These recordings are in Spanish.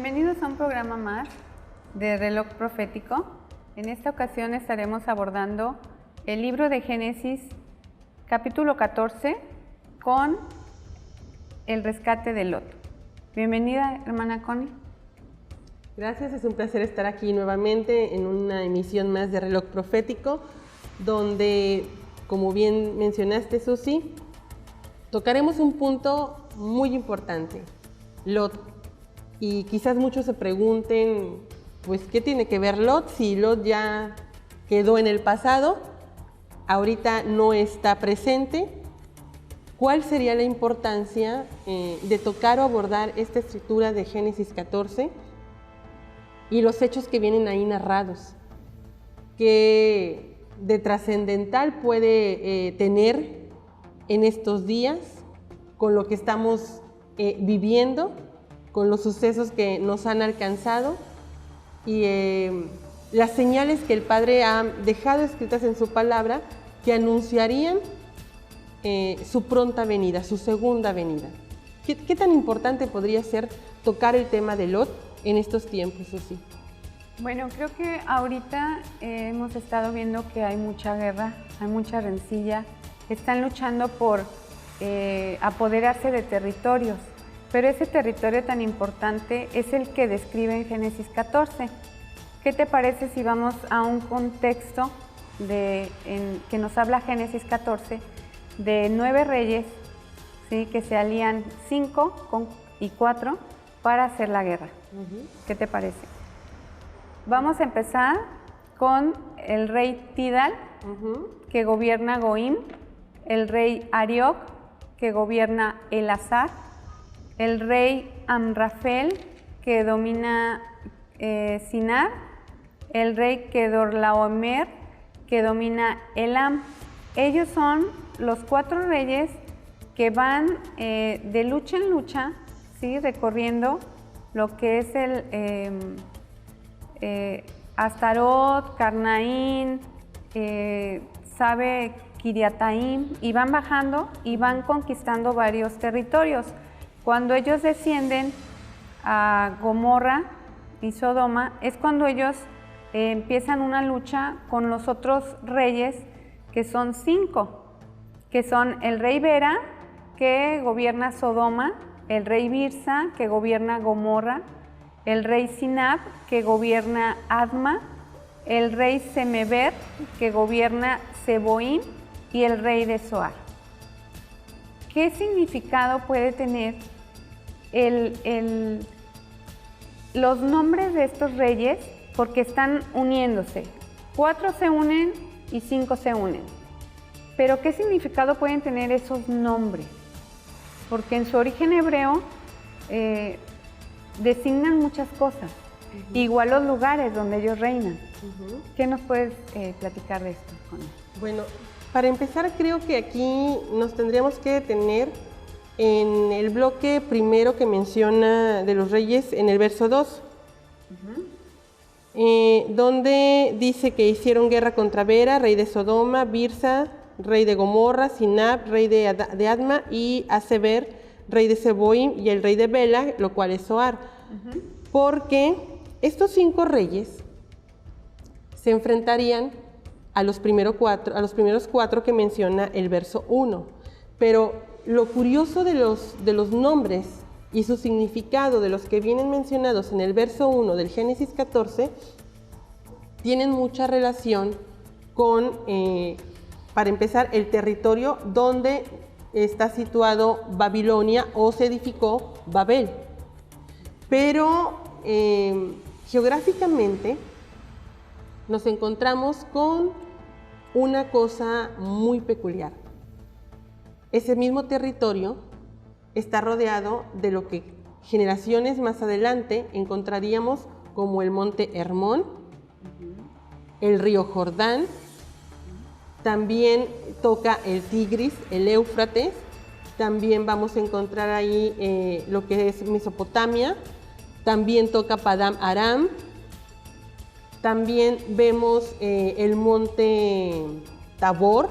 Bienvenidos a un programa más de Reloj Profético. En esta ocasión estaremos abordando el libro de Génesis, capítulo 14, con el rescate de Lot. Bienvenida, hermana Connie. Gracias, es un placer estar aquí nuevamente en una emisión más de Reloj Profético, donde, como bien mencionaste, Susi, tocaremos un punto muy importante, Lot. Y quizás muchos se pregunten, pues, ¿qué tiene que ver Lot si Lot ya quedó en el pasado, ahorita no está presente? ¿Cuál sería la importancia de tocar o abordar esta escritura de Génesis 14 y los hechos que vienen ahí narrados? ¿Qué de trascendental puede tener en estos días con lo que estamos viviendo, con los sucesos que nos han alcanzado y las señales que el Padre ha dejado escritas en su palabra que anunciarían su pronta venida, su segunda venida? ¿Qué tan importante podría ser tocar el tema de Lot en estos tiempos, Susi? Bueno, creo que ahorita hemos estado viendo que hay mucha guerra, hay mucha rencilla, están luchando por apoderarse de territorios. Pero ese territorio tan importante es el que describe en Génesis 14. ¿Qué te parece si vamos a un contexto que nos habla Génesis 14 de 9 reyes, ¿sí?, que se alían 5 y 4 para hacer la guerra? ¿Qué te parece? Vamos a empezar con el rey Tidal, que gobierna Goim, el rey Arioc, que gobierna Elazar, el rey Amrafel, que domina Sinar, el rey Kedorlaomer, que domina Elam. Ellos son los 4 reyes que van de lucha en lucha, ¿sí?, recorriendo lo que es el Astarot, Carnaín, Sabe, Kiriataim, y van bajando y van conquistando varios territorios. Cuando ellos descienden a Gomorra y Sodoma, es cuando ellos empiezan una lucha con los otros reyes, que son 5, que son el rey Bera, que gobierna Sodoma, el rey Birsa, que gobierna Gomorra, el rey Sinab, que gobierna Adma, el rey Semeber, que gobierna Seboim, y el rey de Zoar. ¿Qué significado puede tener los nombres de estos reyes? Porque están uniéndose. 4 se unen y 5 se unen. Pero ¿qué significado pueden tener esos nombres? Porque en su origen hebreo designan muchas cosas. Igual los lugares donde ellos reinan. ¿Qué nos puedes platicar de esto, Connie? Bueno, para empezar, creo que aquí nos tendríamos que detener en el bloque primero que menciona de los reyes, en el verso 2, donde dice que hicieron guerra contra Bera, rey de Sodoma, Birsa, rey de Gomorra, Sinab, rey de Adma, y Aseber, rey de Seboim, y el rey de Bela, lo cual es Zoar. Porque estos 5 reyes se enfrentarían a los primeros 4 que menciona el verso 1. Pero lo curioso de los nombres y su significado de los que vienen mencionados en el verso 1 del Génesis 14 tienen mucha relación con, para empezar, el territorio donde está situado Babilonia o se edificó Babel. Pero geográficamente nos encontramos con una cosa muy peculiar. Ese mismo territorio está rodeado de lo que generaciones más adelante encontraríamos como el monte Hermón, el río Jordán, también toca el Tigris, el Éufrates, también vamos a encontrar ahí lo que es Mesopotamia, también toca Padam Aram, también vemos el monte Tabor,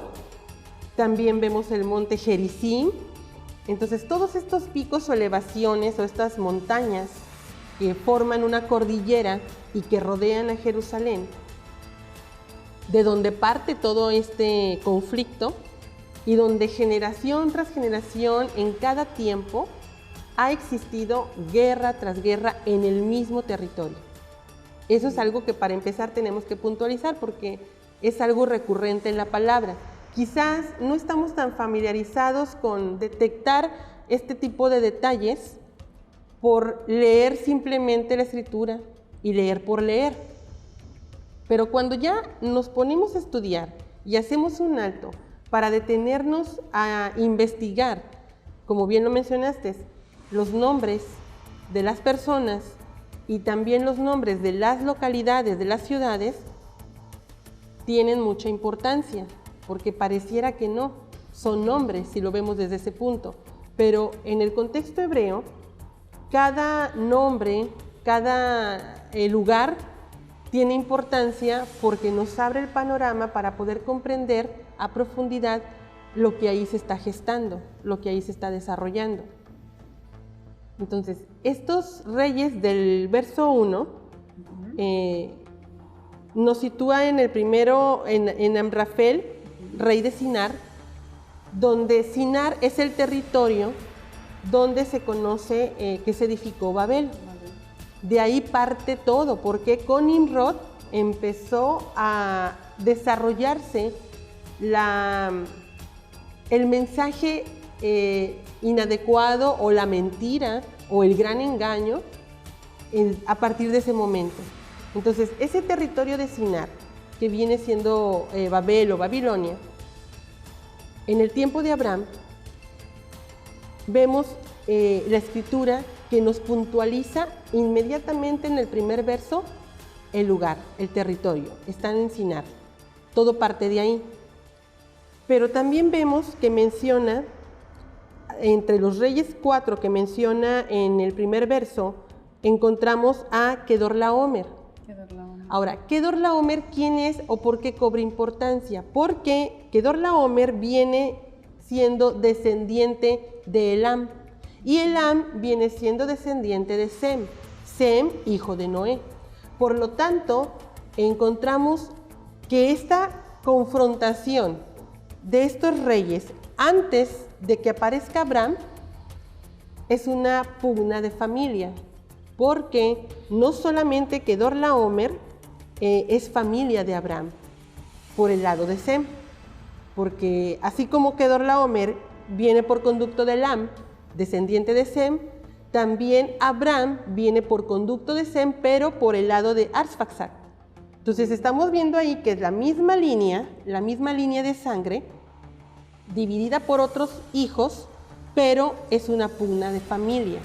también vemos el monte Gerizim. Entonces todos estos picos o elevaciones o estas montañas que forman una cordillera y que rodean a Jerusalén, de donde parte todo este conflicto y donde generación tras generación, en cada tiempo, ha existido guerra tras guerra en el mismo territorio. Eso es algo que para empezar tenemos que puntualizar porque es algo recurrente en la palabra. Quizás no estamos tan familiarizados con detectar este tipo de detalles por leer simplemente la escritura y leer por leer. Pero cuando ya nos ponemos a estudiar y hacemos un alto para detenernos a investigar, como bien lo mencionaste, los nombres de las personas y también los nombres de las localidades, de las ciudades, tienen mucha importancia, porque pareciera que no, son nombres si lo vemos desde ese punto, pero en el contexto hebreo, cada nombre, cada lugar tiene importancia porque nos abre el panorama para poder comprender a profundidad lo que ahí se está gestando, lo que ahí se está desarrollando. Entonces, estos reyes del verso 1 nos sitúa en el primero, en Amrafel, rey de Sinar, donde Sinar es el territorio donde se conoce que se edificó Babel. De ahí parte todo, porque con Nimrod empezó a desarrollarse el mensaje inadecuado o la mentira o el gran engaño a partir de ese momento. Entonces, ese territorio de Sinar, que viene siendo Babel o Babilonia, en el tiempo de Abraham, vemos la escritura que nos puntualiza inmediatamente en el primer verso el lugar, el territorio. Están en Sinar, todo parte de ahí. Pero también vemos que menciona, entre los reyes 4 que menciona en el primer verso, encontramos a Kedorlaomer. Ahora, Kedorlaomer, ¿quién es o por qué cobra importancia? Porque Kedorlaomer viene siendo descendiente de Elam, y Elam viene siendo descendiente de Sem, Sem, hijo de Noé. Por lo tanto, encontramos que esta confrontación de estos reyes antes de que aparezca Abraham es una pugna de familia, porque no solamente Kedorlaomer es familia de Abraham por el lado de Sem, porque así como Kedorlaomer viene por conducto de Elam, descendiente de Sem, también Abraham viene por conducto de Sem, pero por el lado de Arfaxad. Entonces estamos viendo ahí que es la misma línea de sangre, dividida por otros hijos, pero es una pugna de familia,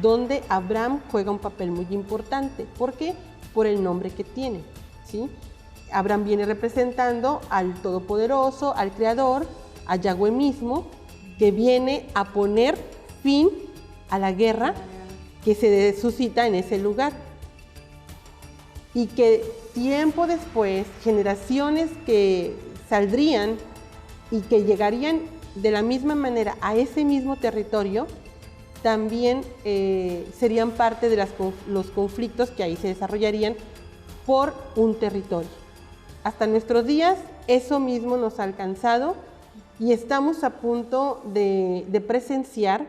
donde Abraham juega un papel muy importante. ¿Por qué? Por el nombre que tiene, ¿sí? Abraham viene representando al Todopoderoso, al Creador, a Yahweh mismo, que viene a poner fin a la guerra que se suscita en ese lugar. Y que tiempo después, generaciones que saldrían y que llegarían de la misma manera a ese mismo territorio, también serían parte de los conflictos que ahí se desarrollarían por un territorio. Hasta nuestros días eso mismo nos ha alcanzado y estamos a punto de presenciar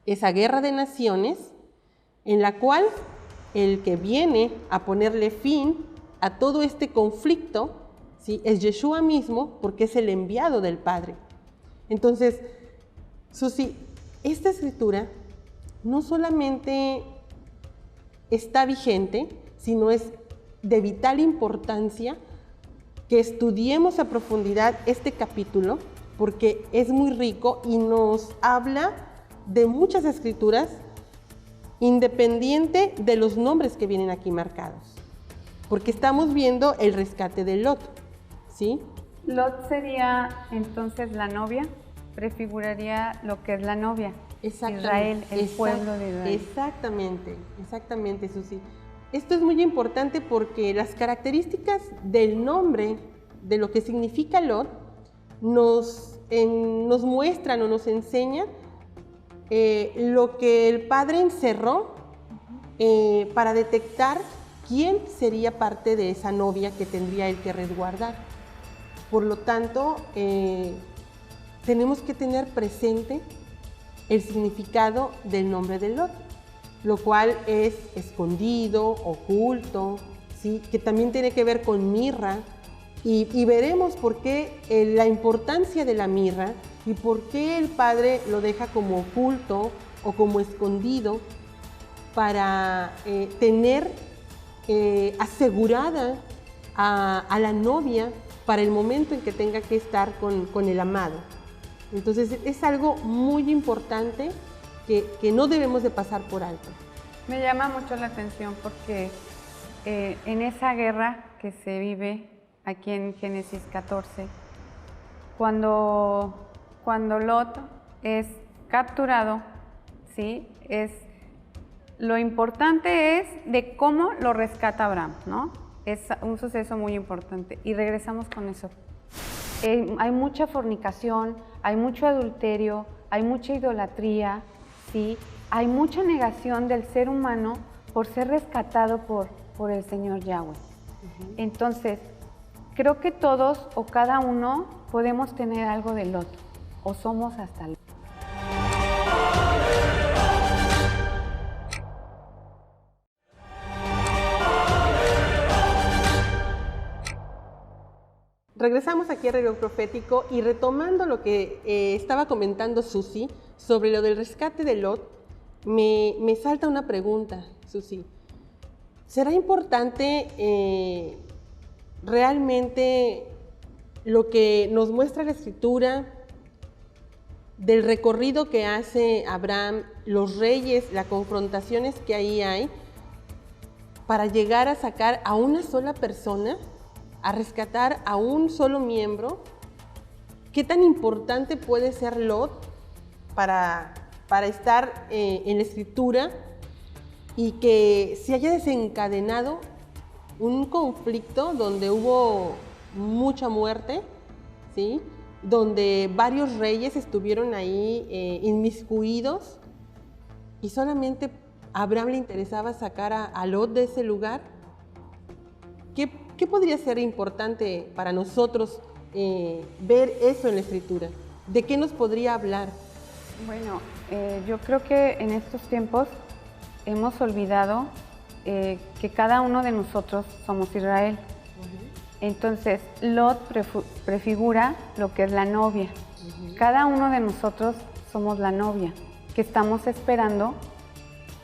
esa guerra de naciones en la cual el que viene a ponerle fin a todo este conflicto, ¿sí?, es Yeshua mismo, porque es el enviado del Padre. Entonces, Susi, esta escritura no solamente está vigente, sino es de vital importancia que estudiemos a profundidad este capítulo, porque es muy rico y nos habla de muchas escrituras, independiente de los nombres que vienen aquí marcados, porque estamos viendo el rescate de Lot, ¿sí? Lot sería entonces la novia, prefiguraría lo que es la novia, Israel, el pueblo de Israel. Exactamente, Susi. Esto es muy importante porque las características del nombre, de lo que significa Lot, nos muestran o nos enseñan lo que el Padre encerró para detectar quién sería parte de esa novia que tendría él que resguardar. Por lo tanto, tenemos que tener presente el significado del nombre de Lot, lo cual es escondido, oculto, ¿sí? Que también tiene que ver con mirra, y veremos por qué la importancia de la mirra y por qué el Padre lo deja como oculto o como escondido para tener asegurada a la novia para el momento en que tenga que estar con el amado. Entonces es algo muy importante que no debemos de pasar por alto. Me llama mucho la atención porque en esa guerra que se vive aquí en Génesis 14, cuando Lot es capturado, ¿sí? Lo importante es de cómo lo rescata Abraham, ¿no? Es un suceso muy importante. Y regresamos con eso. Hay mucha fornicación, hay mucho adulterio, hay mucha idolatría, ¿sí? Hay mucha negación del ser humano por ser rescatado por el Señor Yahweh. Entonces, creo que todos o cada uno podemos tener algo de Lot, o somos hasta Lot. Regresamos aquí a Reloj Profético y retomando lo que estaba comentando Susi sobre lo del rescate de Lot, me salta una pregunta, Susi. ¿Será importante realmente lo que nos muestra la Escritura del recorrido que hace Abraham, los reyes, las confrontaciones que ahí hay, para llegar a sacar a una sola persona, a rescatar a un solo miembro? ¿Qué tan importante puede ser Lot para estar en la Escritura y que se haya desencadenado un conflicto donde hubo mucha muerte, ¿sí? Donde varios reyes estuvieron ahí inmiscuidos y solamente a Abraham le interesaba sacar a Lot de ese lugar? ¿Qué podría ser importante para nosotros ver eso en la Escritura? ¿De qué nos podría hablar? Bueno, yo creo que en estos tiempos hemos olvidado que cada uno de nosotros somos Israel. Entonces, Lot prefigura lo que es la novia. Cada uno de nosotros somos la novia, que estamos esperando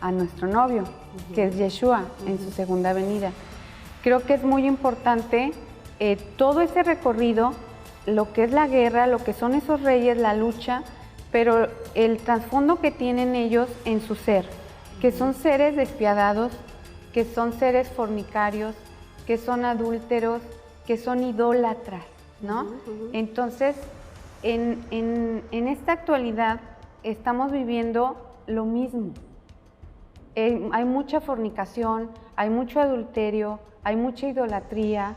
a nuestro novio, que es Yeshua, en su segunda venida. Creo que es muy importante todo ese recorrido, lo que es la guerra, lo que son esos reyes, la lucha, pero el trasfondo que tienen ellos en su ser, que son seres despiadados, que son seres fornicarios, que son adúlteros, que son idólatras, ¿no? Entonces, en esta actualidad estamos viviendo lo mismo. Hay mucha fornicación, hay mucho adulterio, hay mucha idolatría,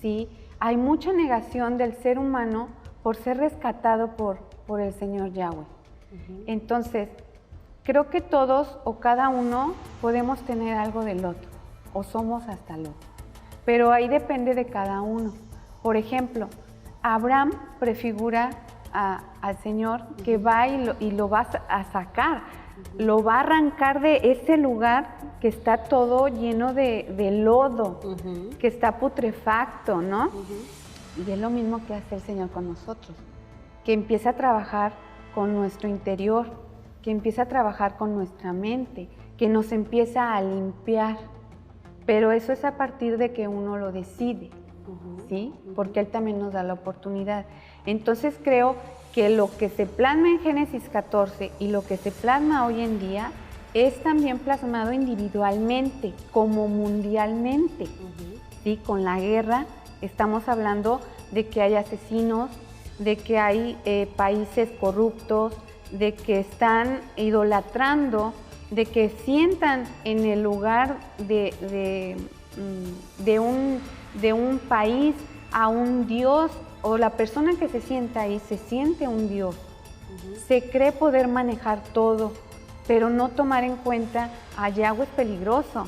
¿sí? Hay mucha negación del ser humano por ser rescatado por el Señor Yahweh. Entonces, creo que todos o cada uno podemos tener algo de Lot, o somos hasta Lot. Pero ahí depende de cada uno. Por ejemplo, Abraham prefigura al Señor que va y lo va a sacar, lo va a arrancar de ese lugar que está todo lleno de lodo, que está putrefacto, ¿no? Y es lo mismo que hace el Señor con nosotros, que empieza a trabajar con nuestro interior, que empieza a trabajar con nuestra mente, que nos empieza a limpiar. Pero eso es a partir de que uno lo decide, ¿sí? Porque Él también nos da la oportunidad. Entonces creo que lo que se plasma en Génesis 14 y lo que se plasma hoy en día es también plasmado individualmente, como mundialmente, ¿sí? Con la guerra estamos hablando de que hay asesinos, de que hay países corruptos, de que están idolatrando, de que sientan en el lugar de un país a un Dios, o la persona que se sienta ahí se siente un Dios, se cree poder manejar todo, pero no tomar en cuenta a Yahweh es peligroso,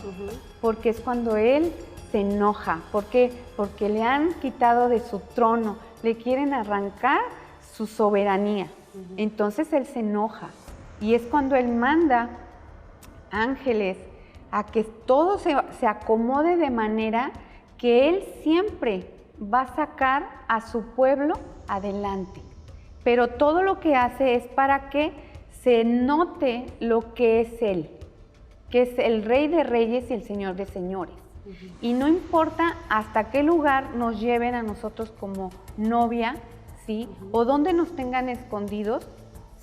porque es cuando él se enoja. ¿Por qué? Porque le han quitado de su trono, le quieren arrancar su soberanía. Entonces él se enoja y es cuando él manda ángeles a que todo se acomode de manera que él siempre va a sacar a su pueblo adelante. Pero todo lo que hace es para que se note lo que es él, que es el Rey de Reyes y el Señor de Señores. Y no importa hasta qué lugar nos lleven a nosotros como novia, ¿sí? O dónde nos tengan escondidos,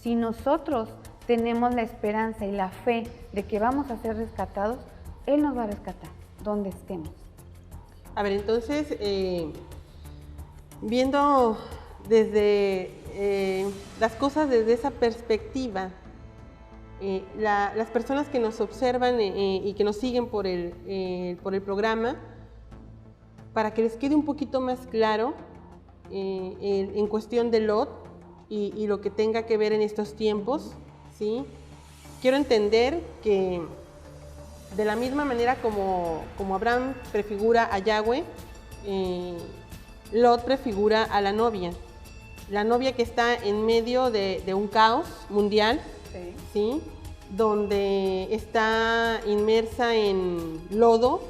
si nosotros tenemos la esperanza y la fe de que vamos a ser rescatados, Él nos va a rescatar, donde estemos. A ver, entonces, viendo desde las cosas desde esa perspectiva, las personas que nos observan y que nos siguen por el programa, para que les quede un poquito más claro en cuestión de Lot y lo que tenga que ver en estos tiempos, ¿sí? Quiero entender que de la misma manera como Abraham prefigura a Yahweh, Lot prefigura a la novia que está en medio de un caos mundial, ¿sí? Donde está inmersa en lodo,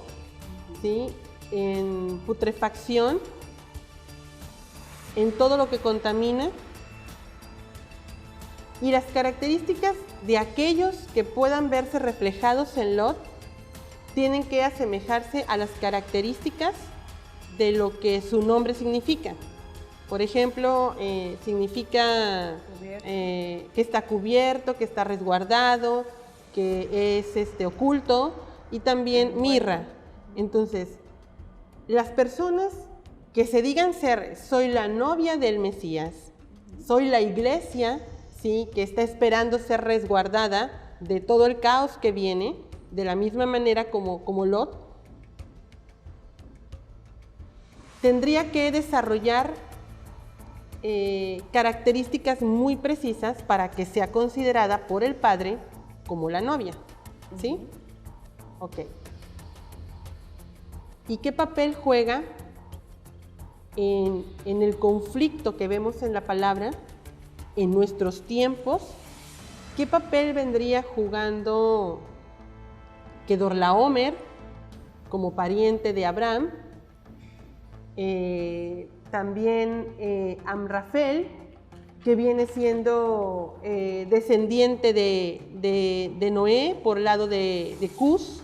¿sí? En putrefacción, en todo lo que contamina, y las características de aquellos que puedan verse reflejados en Lot tienen que asemejarse a las características de lo que su nombre significa. Por ejemplo, significa que está cubierto, que está resguardado, que es oculto, y también mirra. Entonces, las personas que se digan ser, soy la novia del Mesías, soy la iglesia, ¿sí? Que está esperando ser resguardada de todo el caos que viene, de la misma manera como Lot, tendría que desarrollar características muy precisas para que sea considerada por el padre como la novia, ¿sí? Ok. ¿Y qué papel juega en el conflicto que vemos en la palabra en nuestros tiempos? ¿Qué papel vendría jugando Kedorlaomer como pariente de Abraham? También Amrafel, que viene siendo descendiente de Noé por el lado de Cus,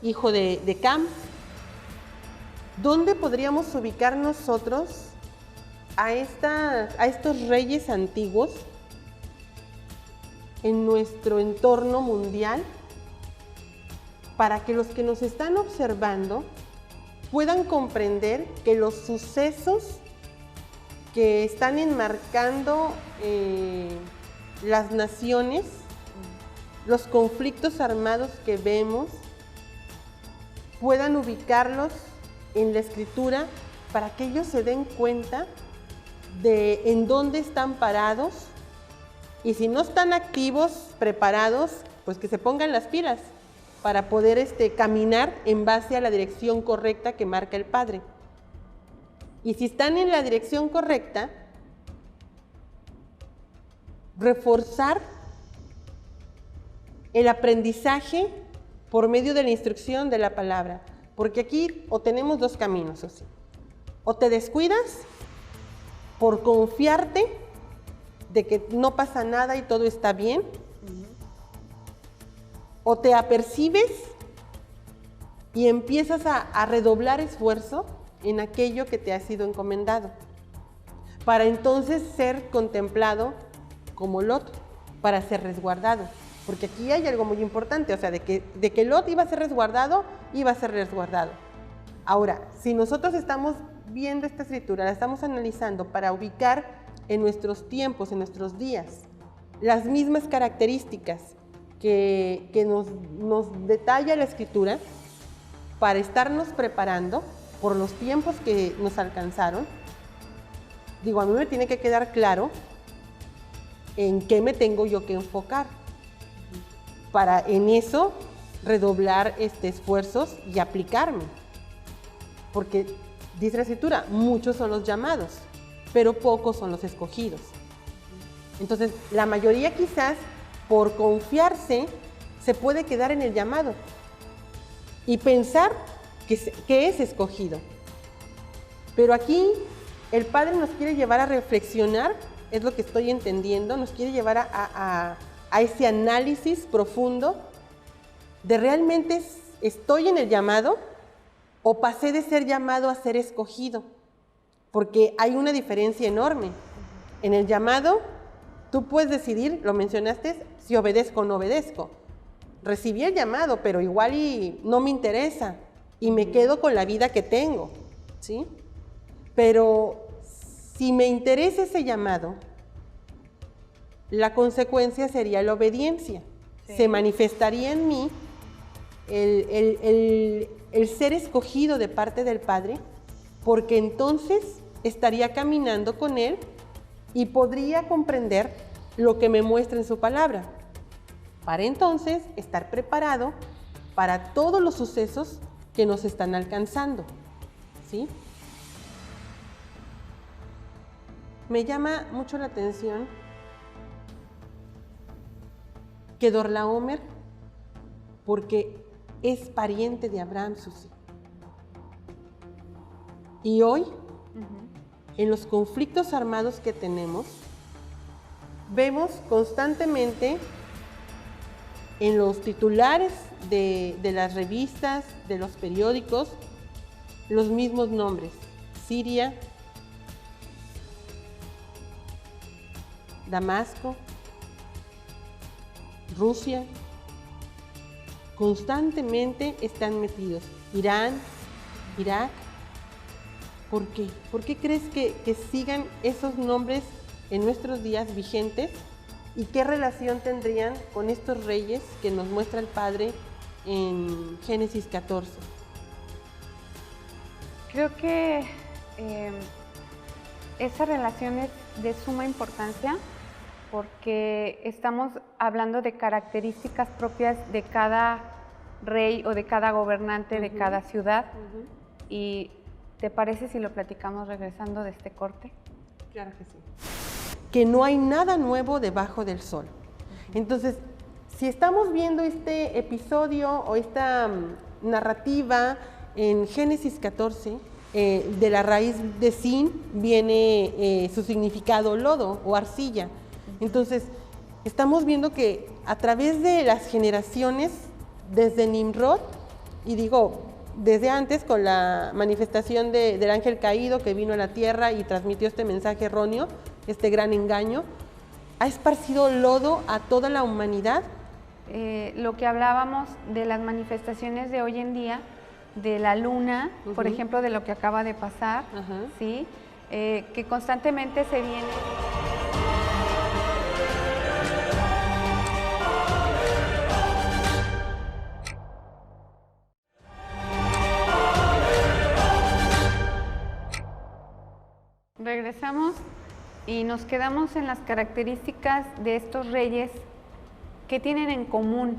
hijo de Cam. ¿Dónde podríamos ubicar nosotros a estos reyes antiguos en nuestro entorno mundial, para que los que nos están observando puedan comprender que los sucesos que están enmarcando las naciones, los conflictos armados que vemos, puedan ubicarlos en la Escritura para que ellos se den cuenta de en dónde están parados, y si no están activos, preparados, pues que se pongan las pilas para poder caminar en base a la dirección correcta que marca el Padre. Y si están en la dirección correcta, reforzar el aprendizaje por medio de la instrucción de la palabra. Porque aquí o tenemos dos caminos, o te descuidas por confiarte de que no pasa nada y todo está bien, o te apercibes y empiezas a redoblar esfuerzo en aquello que te ha sido encomendado, para entonces ser contemplado como Lot, para ser resguardado. Porque aquí hay algo muy importante, o sea, de que Lot iba a ser resguardado, iba a ser resguardado. Ahora, si nosotros estamos viendo esta escritura, la estamos analizando para ubicar en nuestros tiempos, en nuestros días, las mismas características que nos detalla la escritura, para estarnos preparando por los tiempos que nos alcanzaron. Digo, a mí me tiene que quedar claro en qué me tengo yo que enfocar. para en eso redoblar esfuerzos y aplicarme. Porque dice la Escritura, muchos son los llamados, pero pocos son los escogidos. Entonces, la mayoría quizás, por confiarse, se puede quedar en el llamado y pensar que es escogido. Pero aquí el Padre nos quiere llevar a reflexionar, es lo que estoy entendiendo, nos quiere llevar a ese análisis profundo de realmente estoy en el llamado o pasé de ser llamado a ser escogido, porque hay una diferencia enorme. En el llamado tú puedes decidir, lo mencionaste, si obedezco o no obedezco. Recibí el llamado, pero igual y no me interesa y me quedo con la vida que tengo, ¿sí? Pero si me interesa ese llamado, la consecuencia sería la obediencia. Sí. Se manifestaría en mí el ser escogido de parte del Padre, porque entonces estaría caminando con Él y podría comprender lo que me muestra en su palabra, para entonces estar preparado para todos los sucesos que nos están alcanzando, ¿sí? Me llama mucho la atención que Dorlaomer, porque es pariente de Abraham, Susi. Y hoy, en los conflictos armados que tenemos, vemos constantemente en los titulares de las revistas, de los periódicos, los mismos nombres: Siria, Damasco, Rusia. Constantemente están metidos. Irán, Irak. ¿Por qué? ¿Por qué crees que sigan esos nombres en nuestros días vigentes? ¿Y qué relación tendrían con estos reyes que nos muestra el Padre en Génesis 14? Creo que esa relación es de suma importancia porque estamos hablando de características propias de cada rey o de cada gobernante de cada ciudad. ¿Y te parece si lo platicamos regresando de este corte? Claro que sí. Que no hay nada nuevo debajo del sol. Entonces, si estamos viendo este episodio o esta narrativa en Génesis 14, de la raíz de sin viene su significado lodo o arcilla. Entonces, estamos viendo que a través de las generaciones, desde Nimrod, y digo, desde antes con la manifestación del ángel caído que vino a la tierra y transmitió este mensaje erróneo, este gran engaño, ha esparcido lodo a toda la humanidad. Lo que hablábamos de las manifestaciones de hoy en día, de la luna, por ejemplo, de lo que acaba de pasar, ¿sí? Que constantemente se viene... Regresamos y nos quedamos en las características de estos reyes que tienen en común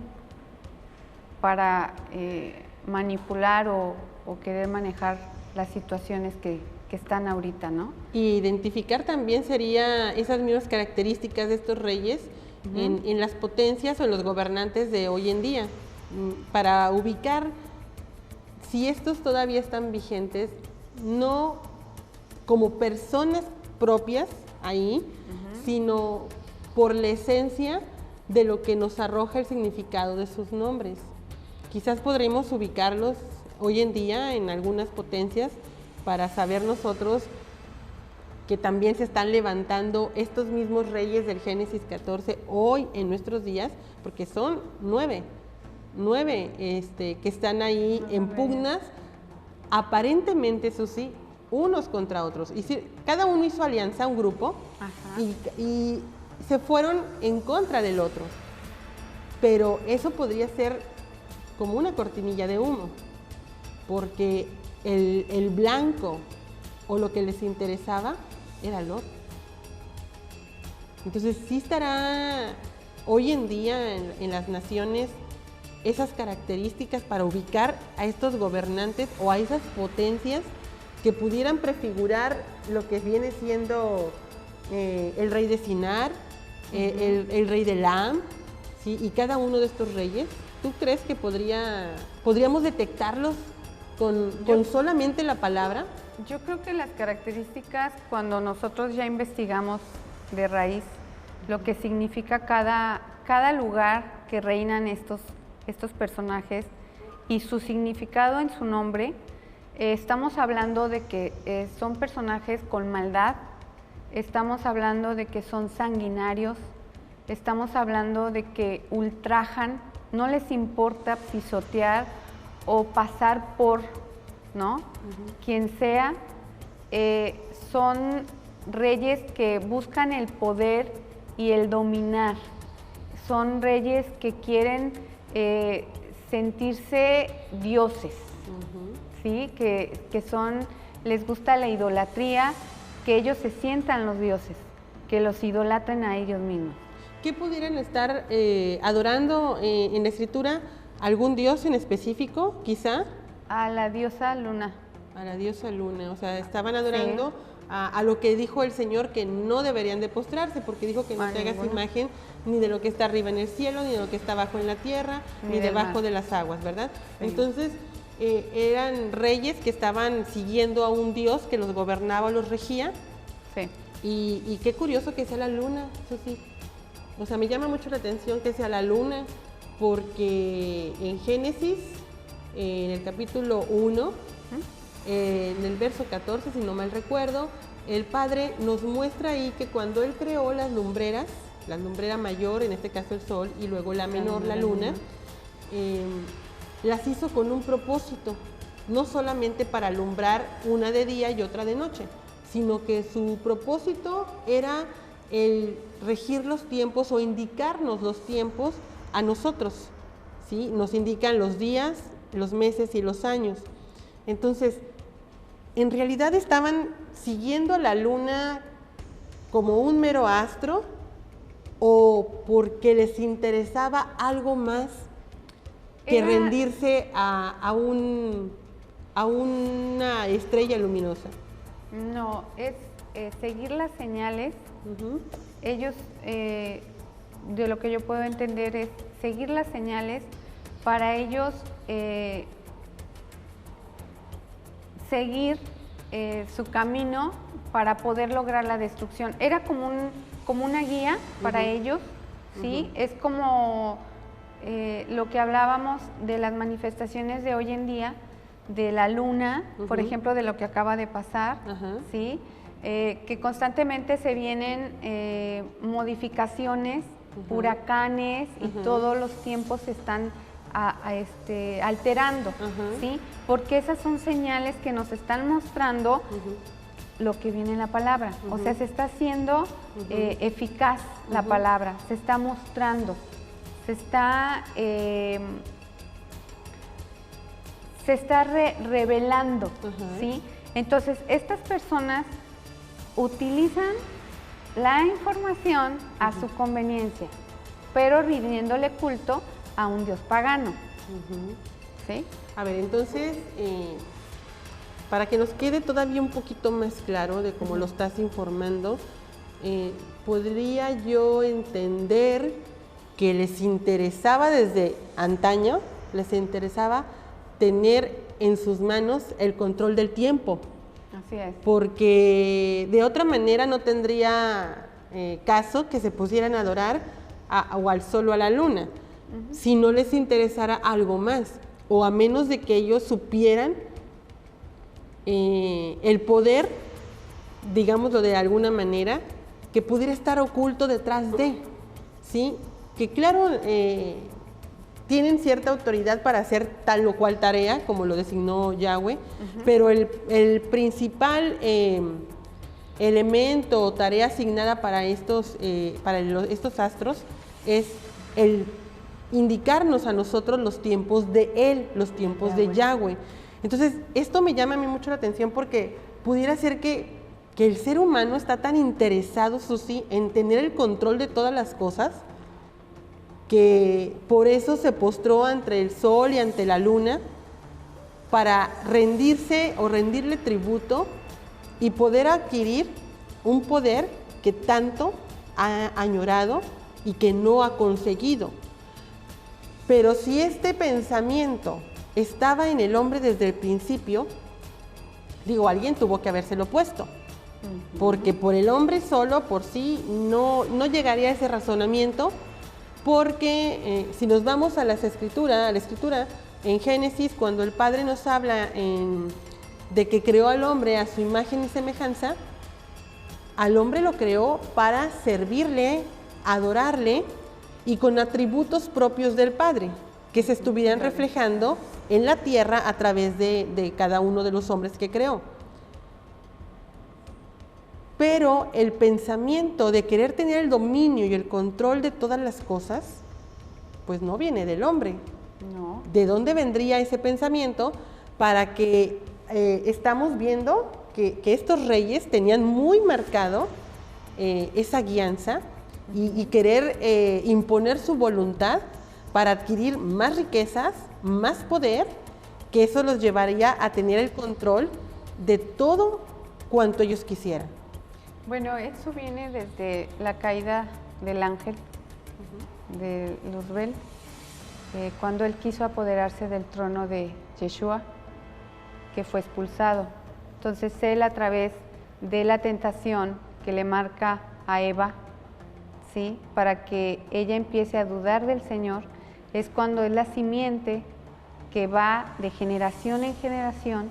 para manipular o querer manejar las situaciones que están ahorita, ¿no? Y identificar también sería esas mismas características de estos reyes en las potencias o en los gobernantes de hoy en día, para ubicar si estos todavía están vigentes, no como personas propias ahí, sino por la esencia de lo que nos arroja el significado de sus nombres. Quizás podremos ubicarlos hoy en día en algunas potencias para saber nosotros que también se están levantando estos mismos reyes del Génesis 14 hoy en nuestros días, porque son nueve que están ahí en pugnas, aparentemente, Susi, unos contra otros. Y si, cada uno hizo alianza, un grupo, y se fueron en contra del otro. Pero eso podría ser como una cortinilla de humo, porque el blanco o lo que les interesaba era el otro. Entonces sí estará hoy en día en las naciones esas características para ubicar a estos gobernantes o a esas potencias que pudieran prefigurar lo que viene siendo el rey de Sinar, el rey de Elam, ¿sí? Y cada uno de estos reyes? ¿Tú crees que podríamos detectarlos con solamente la palabra? Yo creo que las características, cuando nosotros ya investigamos de raíz lo que significa cada lugar que reinan estos personajes y su significado en su nombre, estamos hablando de que son personajes con maldad, estamos hablando de que son sanguinarios, estamos hablando de que ultrajan, no les importa pisotear o pasar por, ¿no? Quien sea, son reyes que buscan el poder y el dominar, son reyes que quieren sentirse dioses, ¿sí? Que les gusta la idolatría, que ellos se sientan los dioses, que los idolatren a ellos mismos. ¿Qué pudieran estar adorando en la escritura? ¿Algún dios en específico, quizá? A la diosa Luna. A la diosa Luna, o sea, estaban adorando a lo que dijo el Señor que no deberían de postrarse, porque dijo que no te hagas imagen ni de lo que está arriba en el cielo, ni de lo que está abajo en la tierra, ni debajo de las aguas, ¿verdad? Sí. Entonces, eran reyes que estaban siguiendo a un dios que los gobernaba, los regía. Sí. Y qué curioso que sea la luna, eso sí. O sea, me llama mucho la atención que sea la luna, porque en Génesis, en el capítulo 1, en el verso 14, si no mal recuerdo, el Padre nos muestra ahí que cuando Él creó las lumbreras, la lumbrera mayor, en este caso el sol, y luego la menor, la luna, las hizo con un propósito, no solamente para alumbrar una de día y otra de noche, sino que su propósito era el regir los tiempos o indicarnos los tiempos a nosotros, ¿sí? Nos indican los días, los meses y los años. Entonces, en realidad estaban siguiendo a la luna como un mero astro o porque les interesaba algo más que rendirse a una estrella luminosa. No, es seguir las señales. Ellos, de lo que yo puedo entender, es seguir las señales para ellos, seguir su camino para poder lograr la destrucción. Era como una guía para ellos, ¿sí? Es como lo que hablábamos de las manifestaciones de hoy en día, de la luna, por ejemplo, de lo que acaba de pasar, ¿sí? Que constantemente se vienen modificaciones, huracanes, y todos los tiempos se están alterando, ¿sí? Porque esas son señales que nos están mostrando lo que viene en la palabra. O sea, se está haciendo eficaz la palabra, se está mostrando, se está revelando, ¿sí? Entonces, estas personas utilizan la información a su conveniencia, pero rindiéndole culto a un dios pagano. ¿Sí? A ver, entonces, para que nos quede todavía un poquito más claro de cómo lo estás informando, podría yo entender que les interesaba desde antaño, les interesaba tener en sus manos el control del tiempo. Así es. Porque de otra manera no tendría caso que se pusieran a adorar o al sol o a la luna, si no les interesara algo más, o a menos de que ellos supieran el poder, digámoslo de alguna manera, que pudiera estar oculto detrás de, ¿sí? Que claro, tienen cierta autoridad para hacer tal o cual tarea, como lo designó Yahweh, pero el principal elemento o tarea asignada para estos astros es el indicarnos a nosotros los tiempos de Él, los tiempos de Yahweh. Entonces, esto me llama a mí mucho la atención porque pudiera ser que el ser humano está tan interesado, Susi, en tener el control de todas las cosas, que por eso se postró ante el sol y ante la luna, para rendirse o rendirle tributo y poder adquirir un poder que tanto ha añorado y que no ha conseguido. Pero si este pensamiento estaba en el hombre desde el principio, digo, alguien tuvo que habérselo puesto, porque por el hombre solo, por sí, no llegaría a ese razonamiento, porque si nos vamos a la escritura, en Génesis, cuando el Padre nos habla de que creó al hombre a su imagen y semejanza, al hombre lo creó para servirle, adorarle y con atributos propios del Padre, que se estuvieran reflejando en la tierra a través de cada uno de los hombres que creó. Pero el pensamiento de querer tener el dominio y el control de todas las cosas, pues no viene del hombre. No. ¿De dónde vendría ese pensamiento? Para que estamos viendo que estos reyes tenían muy marcado esa guianza y querer imponer su voluntad para adquirir más riquezas, más poder, que eso los llevaría a tener el control de todo cuanto ellos quisieran. Bueno, eso viene desde la caída del ángel de Luzbel, cuando él quiso apoderarse del trono de Yeshua, que fue expulsado. Entonces él, a través de la tentación que le marca a Eva, ¿sí?, para que ella empiece a dudar del Señor, es cuando es la simiente que va de generación en generación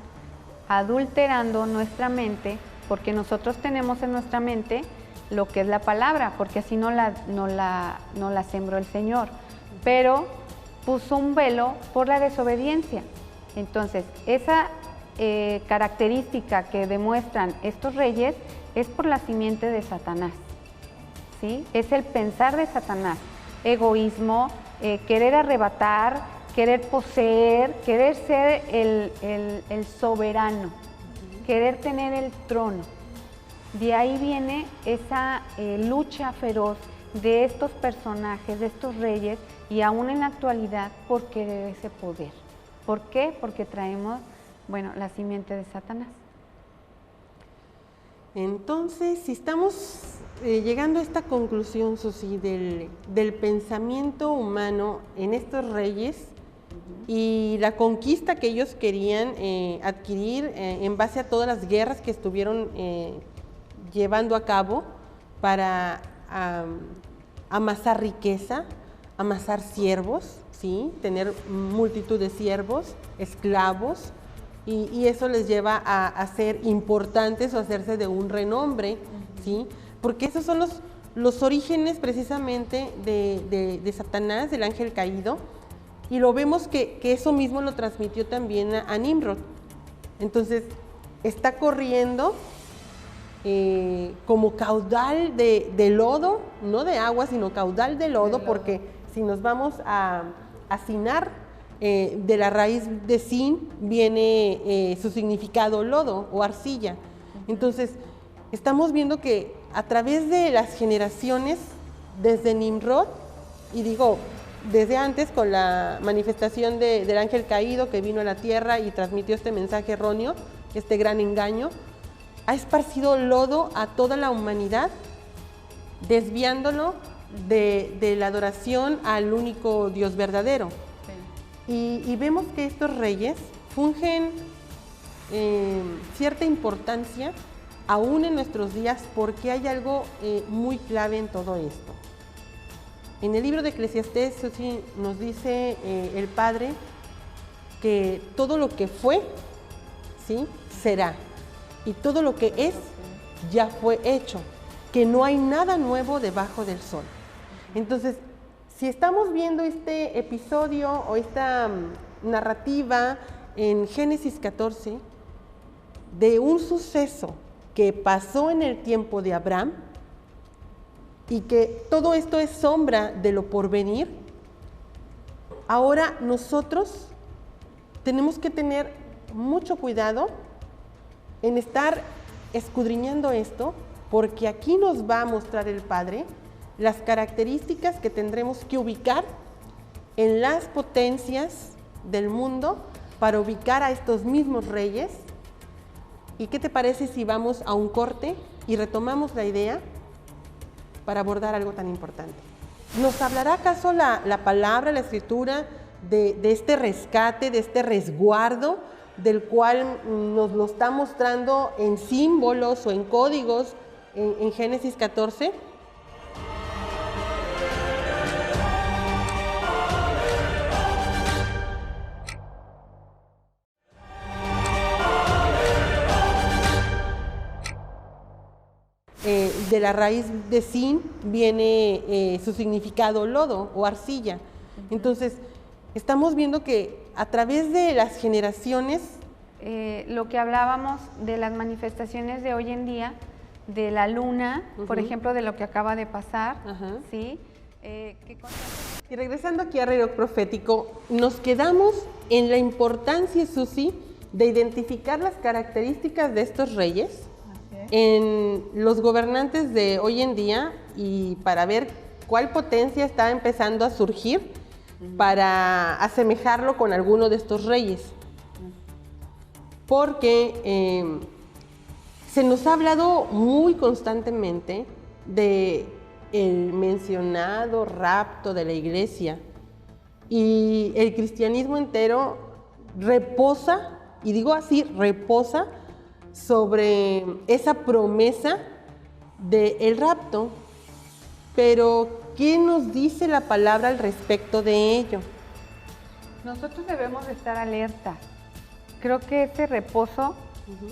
adulterando nuestra mente, porque nosotros tenemos en nuestra mente lo que es la palabra, porque así no la sembró el Señor, pero puso un velo por la desobediencia. Entonces, esa característica que demuestran estos reyes es por la simiente de Satanás, ¿sí? Es el pensar de Satanás, egoísmo, querer arrebatar, querer poseer, querer ser el soberano, querer tener el trono. De ahí viene esa lucha feroz de estos personajes, de estos reyes, y aún en la actualidad por querer ese poder. ¿Por qué? Porque traemos, bueno, la simiente de Satanás. Entonces, si estamos llegando a esta conclusión, Susi, del pensamiento humano en estos reyes y la conquista que ellos querían adquirir en base a todas las guerras que estuvieron llevando a cabo para amasar riqueza, amasar siervos, ¿sí?, tener multitud de siervos, esclavos, y eso les lleva a ser importantes o a hacerse de un renombre, ¿sí?, porque esos son los orígenes precisamente de Satanás, del ángel caído, y lo vemos que eso mismo lo transmitió también a Nimrod. Entonces, está corriendo como caudal de lodo, no de agua, sino caudal de lodo, porque si nos vamos a Sinar, de la raíz de Sin viene su significado lodo o arcilla. Entonces, estamos viendo que a través de las generaciones, desde Nimrod, y digo, desde antes con la manifestación del ángel caído que vino a la tierra y transmitió este mensaje erróneo, este gran engaño, ha esparcido lodo a toda la humanidad, desviándolo de la adoración al único Dios verdadero. Sí. Y vemos que estos reyes fungen cierta importancia aún en nuestros días, porque hay algo muy clave en todo esto. En el libro de Eclesiastés nos dice el Padre que todo lo que fue, ¿sí?, será, y todo lo que es ya fue hecho, que no hay nada nuevo debajo del sol. Entonces, si estamos viendo este episodio o esta narrativa en Génesis 14 de un suceso que pasó en el tiempo de Abraham, y que todo esto es sombra de lo porvenir, ahora nosotros tenemos que tener mucho cuidado en estar escudriñando esto, porque aquí nos va a mostrar el Padre las características que tendremos que ubicar en las potencias del mundo para ubicar a estos mismos reyes. ¿Y qué te parece si vamos a un corte y retomamos la idea para abordar algo tan importante? ¿Nos hablará acaso la palabra, la escritura, de este rescate, de este resguardo, del cual nos lo está mostrando en símbolos o en códigos en Génesis 14? De la raíz de sin viene su significado lodo o arcilla. Entonces, estamos viendo que a través de las generaciones... lo que hablábamos de las manifestaciones de hoy en día, de la luna, por ejemplo, de lo que acaba de pasar, ¿sí? Y regresando aquí a reloj profético, nos quedamos en la importancia, Susi, de identificar las características de estos reyes en los gobernantes de hoy en día y para ver cuál potencia está empezando a surgir para asemejarlo con alguno de estos reyes. Porque se nos ha hablado muy constantemente de el mencionado rapto de la iglesia y el cristianismo entero reposa, y digo así, reposa sobre esa promesa del rapto. Pero, ¿qué nos dice la palabra al respecto de ello? Nosotros debemos de estar alerta. Creo que ese reposo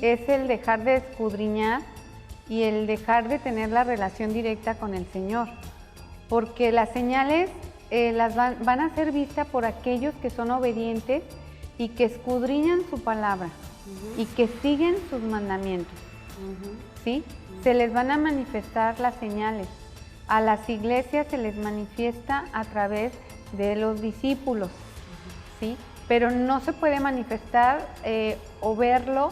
es el dejar de escudriñar y el dejar de tener la relación directa con el Señor. Porque las señales van a ser vistas por aquellos que son obedientes y que escudriñan su palabra y que siguen sus mandamientos. ¿Sí? Se les van a manifestar las señales. A las iglesias se les manifiesta a través de los discípulos, ¿sí? Pero no se puede manifestar o verlo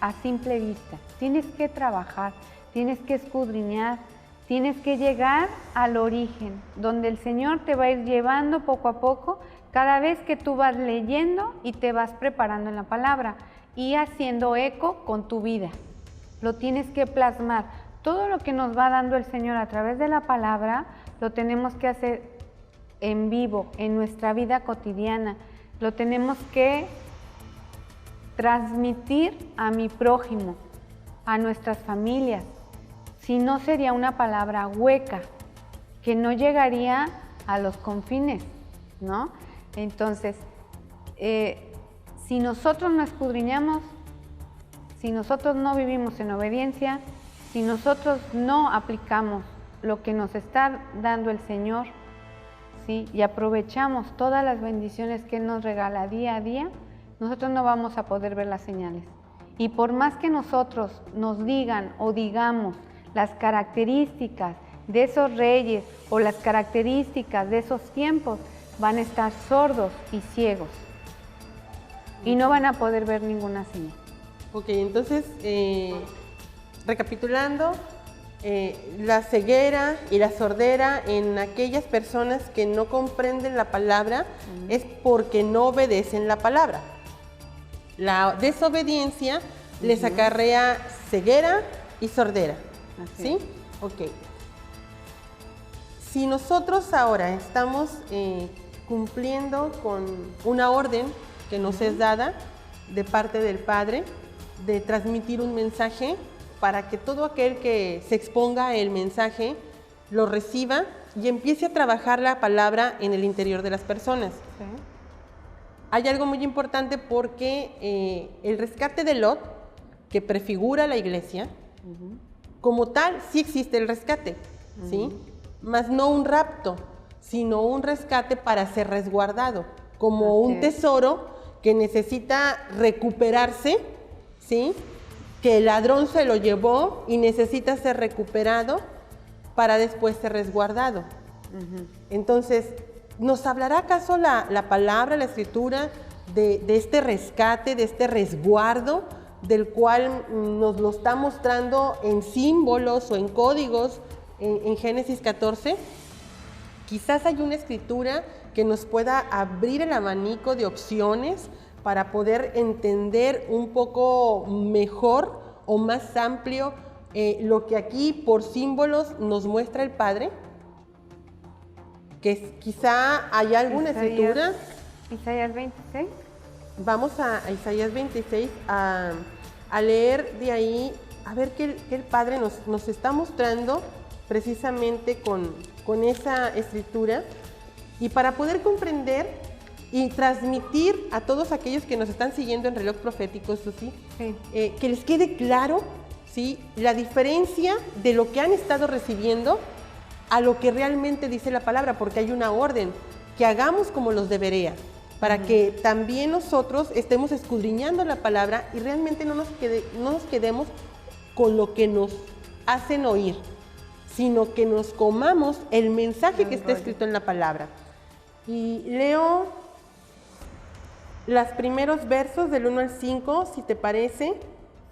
a simple vista. Tienes que trabajar, tienes que escudriñar, tienes que llegar al origen, donde el Señor te va a ir llevando poco a poco, cada vez que tú vas leyendo y te vas preparando en la palabra y haciendo eco con tu vida. Lo tienes que plasmar. Todo lo que nos va dando el Señor a través de la palabra, lo tenemos que hacer en vivo, en nuestra vida cotidiana. Lo tenemos que transmitir a mi prójimo, a nuestras familias. Si no, sería una palabra hueca, que no llegaría a los confines, ¿no? Entonces, si nosotros no escudriñamos, si nosotros no vivimos en obediencia, si nosotros no aplicamos lo que nos está dando el Señor, ¿sí? Y aprovechamos todas las bendiciones que Él nos regala día a día, nosotros no vamos a poder ver las señales. Y por más que nosotros nos digan o digamos las características de esos reyes o las características de esos tiempos, van a estar sordos y ciegos y no van a poder ver ninguna señal. Ok, entonces, recapitulando, la ceguera y la sordera en aquellas personas que no comprenden la palabra es porque no obedecen la palabra. La desobediencia les acarrea ceguera y sordera. ¿Sí? Ok. Si nosotros ahora estamos cumpliendo con una orden que nos es dada de parte del Padre, de transmitir un mensaje para que todo aquel que se exponga el mensaje lo reciba y empiece a trabajar la palabra en el interior de las personas. Sí. Hay algo muy importante porque el rescate de Lot, que prefigura la iglesia, como tal, sí existe el rescate, ¿sí? Mas no un rapto, sino un rescate para ser resguardado, como un tesoro que necesita recuperarse, ¿sí? Que el ladrón se lo llevó y necesita ser recuperado para después ser resguardado. Entonces, ¿nos hablará acaso la palabra, la escritura, de este rescate, de este resguardo, del cual nos lo está mostrando en símbolos o en códigos en Génesis 14, quizás hay una escritura que nos pueda abrir el abanico de opciones para poder entender un poco mejor o más amplio lo que aquí por símbolos nos muestra el Padre. Que quizá hay alguna escritura. Isaías 26. Vamos a Isaías 26 a leer de ahí, a ver qué el Padre nos está mostrando precisamente con esa escritura, y para poder comprender y transmitir a todos aquellos que nos están siguiendo en Reloj Profético, Susi, Sí. Que les quede claro, ¿sí?, la diferencia de lo que han estado recibiendo a lo que realmente dice la palabra, porque hay una orden, que hagamos como los de Berea, para que también nosotros estemos escudriñando la palabra y realmente no nos quedemos con lo que nos hacen oír, sino que nos comamos el mensaje que está escrito en la palabra. Y leo los primeros versos del 1 al 5, si te parece.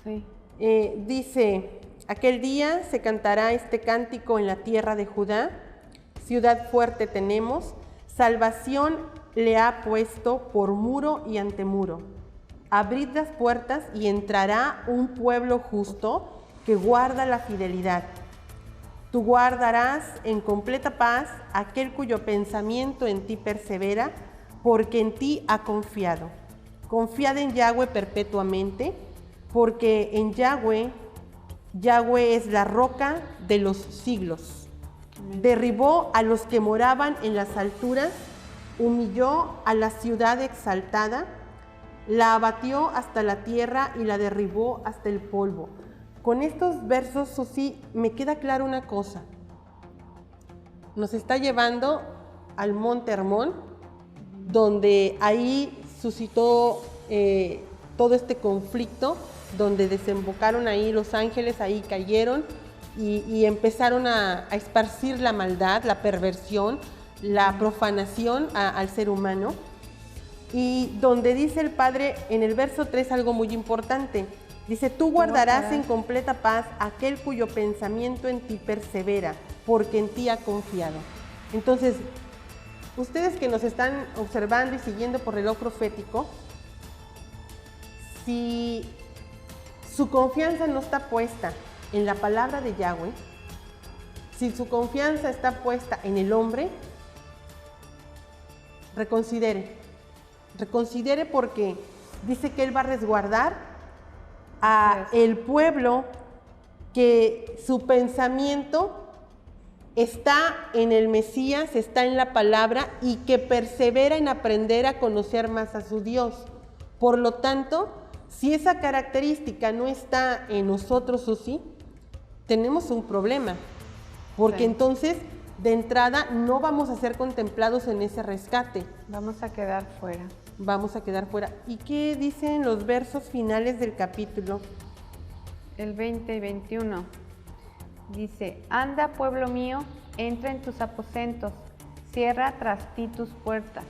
Sí. Dice: aquel día se cantará este cántico en la tierra de Judá, ciudad fuerte tenemos, salvación le ha puesto por muro y antemuro. Abrid las puertas y entrará un pueblo justo que guarda la fidelidad. Tú guardarás en completa paz aquel cuyo pensamiento en ti persevera, porque en ti ha confiado. Confiad en Yahweh perpetuamente, porque en Yahweh es la roca de los siglos. Derribó a los que moraban en las alturas, humilló a la ciudad exaltada, la abatió hasta la tierra y la derribó hasta el polvo. Con estos versos, Susi, me queda claro una cosa. Nos está llevando al Monte Hermón, donde ahí suscitó todo este conflicto, donde desembocaron ahí los ángeles, ahí cayeron y empezaron a esparcir la maldad, la perversión, la profanación al ser humano. Y donde dice el Padre en el verso 3 algo muy importante. Dice: tú guardarás en completa paz aquel cuyo pensamiento en ti persevera, porque en ti ha confiado. Entonces, ustedes que nos están observando y siguiendo por Reloj Profético, si su confianza no está puesta en la palabra de Yahweh, si su confianza está puesta en el hombre, reconsidere, porque dice que Él va a resguardar a el pueblo que su pensamiento está en el Mesías, está en la palabra y que persevera en aprender a conocer más a su Dios. Por lo tanto, si esa característica no está en nosotros, Susi, tenemos un problema, porque entonces de entrada no vamos a ser contemplados en ese rescate. Vamos a quedar fuera. Vamos a quedar fuera. ¿Y qué dicen los versos finales del capítulo? El 20 y 21. Dice: anda, pueblo mío, entra en tus aposentos, cierra tras ti tus puertas,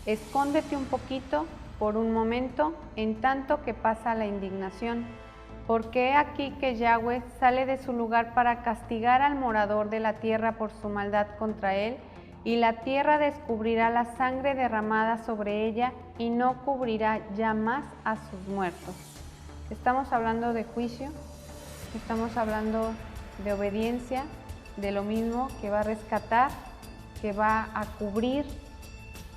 escóndete un poquito por un momento, en tanto que pasa la indignación. Porque he aquí que Yahweh sale de su lugar para castigar al morador de la tierra por su maldad contra él, y la tierra descubrirá la sangre derramada sobre ella y no cubrirá ya más a sus muertos. Estamos hablando de juicio, estamos hablando de obediencia, de lo mismo que va a rescatar, que va a cubrir,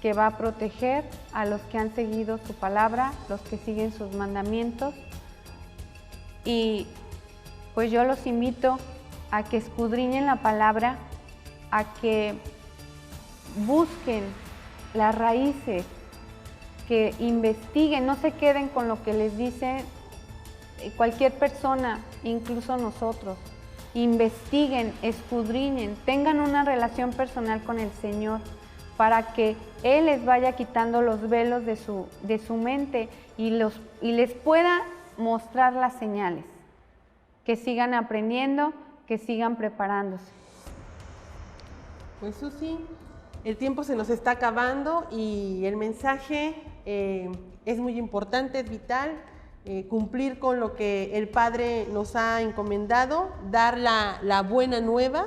que va a proteger a los que han seguido su palabra, los que siguen sus mandamientos. Y pues yo los invito a que escudriñen la palabra, a que busquen las raíces, que investiguen, no se queden con lo que les dice cualquier persona, incluso nosotros. Investiguen, escudriñen, tengan una relación personal con el Señor para que Él les vaya quitando los velos de su mente y les pueda mostrar las señales, que sigan aprendiendo, que sigan preparándose. Pues Susi, el tiempo se nos está acabando y el mensaje es muy importante, es vital, cumplir con lo que el Padre nos ha encomendado, dar la buena nueva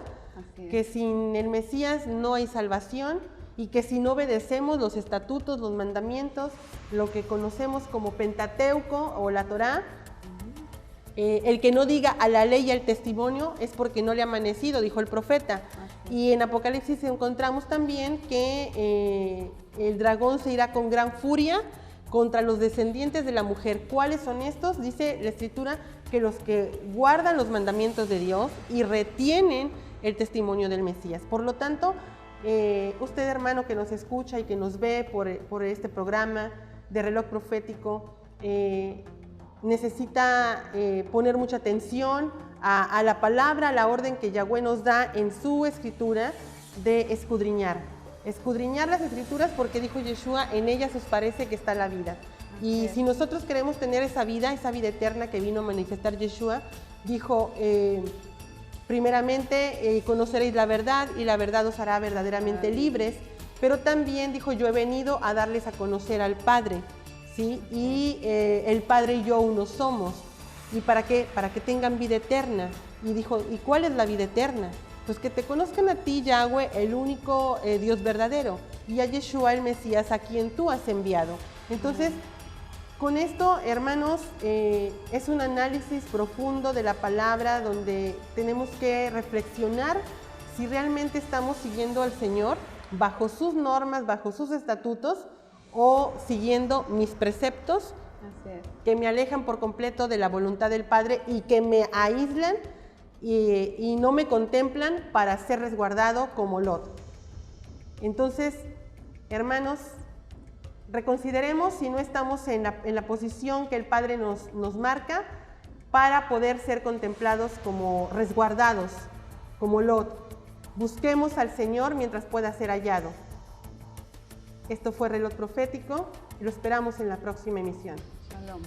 que sin el Mesías no hay salvación y que si no obedecemos los estatutos, los mandamientos, lo que conocemos como Pentateuco o la Torá, el que no diga a la ley y al testimonio es porque no le ha amanecido, dijo el profeta. Y en Apocalipsis encontramos también que el dragón se irá con gran furia contra los descendientes de la mujer. ¿Cuáles son estos? Dice la Escritura que los que guardan los mandamientos de Dios y retienen el testimonio del Mesías. Por lo tanto, usted, hermano, que nos escucha y que nos ve por este programa de reloj profético, necesita poner mucha atención a la palabra, a la orden que Yahweh nos da en su Escritura de escudriñar. Escudriñar las Escrituras porque dijo Yeshua, en ellas os parece que está la vida. Y si nosotros queremos tener esa vida eterna que vino a manifestar Yeshua, dijo, primeramente conoceréis la verdad y la verdad os hará verdaderamente libres, pero también dijo, yo he venido a darles a conocer al Padre. ¿Sí? Y el Padre y yo uno somos. ¿Y para qué? Para que tengan vida eterna. Y dijo, ¿y cuál es la vida eterna? Pues que te conozcan a ti, Yahweh, el único Dios verdadero, y a Yeshua, el Mesías, a quien tú has enviado. Entonces, con esto, hermanos, es un análisis profundo de la palabra donde tenemos que reflexionar si realmente estamos siguiendo al Señor bajo sus normas, bajo sus estatutos, o siguiendo mis preceptos que me alejan por completo de la voluntad del Padre y que me aíslan y no me contemplan para ser resguardado como Lot. Entonces, hermanos, reconsideremos si no estamos en la posición que el Padre nos marca para poder ser contemplados como resguardados, como Lot. Busquemos al Señor mientras pueda ser hallado. Esto fue Reloj Profético y lo esperamos en la próxima emisión. Shalom.